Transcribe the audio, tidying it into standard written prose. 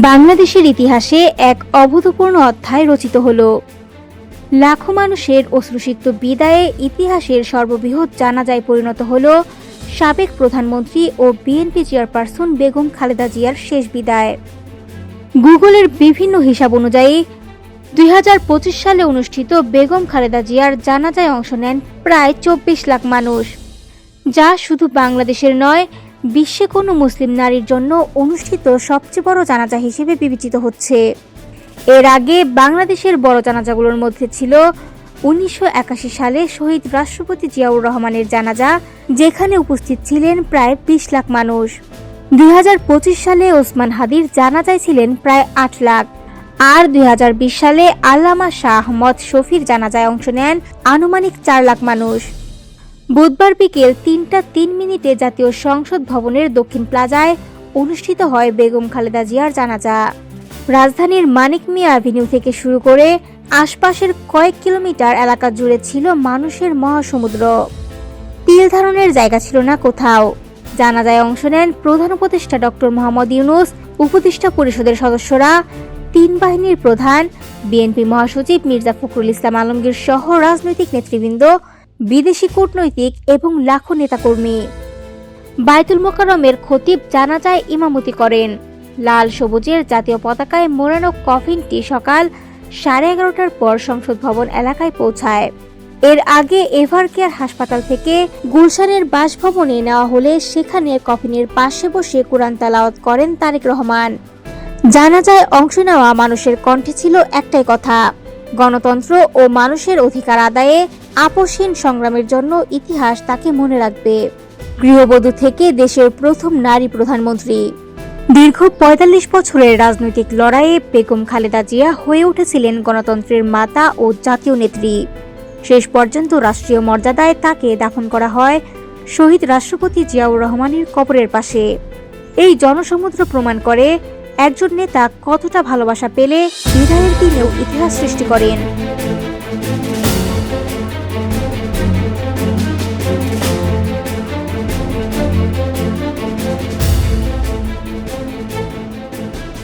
বাংলাদেশের ইতিহাসে এক অভূতপূর্ণ অধ্যায় রচিত হলো। লাখো মানুষের অশ্রুসিক্ত বিদায়ে ইতিহাসের সর্ববৃহৎ জানাজায় পরিণত হলো সাবেক প্রধানমন্ত্রী ও বিএনপি চেয়ারপারসন বেগম খালেদা জিয়ার শেষ বিদায়। গুগলের বিভিন্ন হিসাব অনুযায়ী 2025 সালে অনুষ্ঠিত বেগম খালেদা জিয়ার জানাজায় অংশ নেন প্রায় 24 লাখ মানুষ, যা শুধু বাংলাদেশের নয়, বিশ্বে কোনো মুসলিম নারীর জন্য অনুষ্ঠিত সবচেয়ে বড় জানাজা হিসেবে বিবেচিত হচ্ছে। এর আগে বাংলাদেশের বড় জানাজাগুলোর মধ্যে ছিল 1981 সালে শহীদ রাষ্ট্রপতি জিয়াউর রহমানের জানাজা, যেখানে উপস্থিত ছিলেন প্রায় 20 লাখ মানুষ। 2025 সালে ওসমান হাদির জানাজায় ছিলেন প্রায় 8 লাখ। আর 2020 সালে আল্লামা শাহ আহমদ শফির জানাজায় অংশ নেন আনুমানিক 4 লাখ মানুষ। বুধবার বিকেল 3:03 জাতীয় সংসদ ভবনের দক্ষিণ প্লাজায় অনুষ্ঠিত হয় বেগম খালেদা জিয়ার জানাজা। রাজধানীর মানিক মিয়া অ্যাভিনিউ থেকে শুরু করে আশপাশের কয়েক কিলোমিটার এলাকা জুড়ে ছিল মানুষের মহাসমুদ্র। তিল ধারণের জায়গা ছিল না কোথাও। জানাজায় অংশ নেন প্রধান উপদেষ্টা ডক্টর মোহাম্মদ ইউনূস, উপদেষ্টা পরিষদের সদস্যরা, 3 বাহিনীর প্রধান, বিএনপি মহাসচিব মির্জা ফখরুল ইসলাম আলমগীর সহ রাজনৈতিক নেতৃবৃন্দ, বিদেশি কূটনৈতিক এবং লাখো নেতাকর্মী। বায়তুল মোকাররমের খতিব জানাজায় ইমামতি করেন। লাল সবুজের জাতীয় পতাকায় মোড়ানো কফিনটি সকাল 11:30টার পর সংসদ ভবন এলাকায় পৌঁছায়। এর আগে এভারকেয়ার হাসপাতাল থেকে গুলশানের বাসভবনে নেওয়া হলে সেখানে কফিনের পাশে বসে কোরআন তেলাওয়াত করেন তারেক রহমান। জানাজায় অংশ নেওয়া মানুষের কণ্ঠে ছিল একটাই কথা, গণতন্ত্র ও মানুষের অধিকার আদায়ে আপোষহীন সংগ্রামের জন্য ইতিহাস তাকে মনে রাখবে। গৃহবধূ থেকে দেশের প্রথম নারী প্রধানমন্ত্রী, দীর্ঘ 45 বছরের রাজনৈতিক লড়াইয়ে বেগম খালেদা জিয়া হয়ে উঠেছিলেন গণতন্ত্রের মাতা ও জাতীয় নেত্রী। শেষ পর্যন্ত রাষ্ট্রীয় মর্যাদায় তাকে দাফন করা হয় শহীদ রাষ্ট্রপতি জিয়াউর রহমানের কবরের পাশে। এই জনসমুদ্র প্রমাণ করে একজন নেতা কতটা ভালোবাসা পেলে বিদায়ের দিনেও ইতিহাস সৃষ্টি করেন।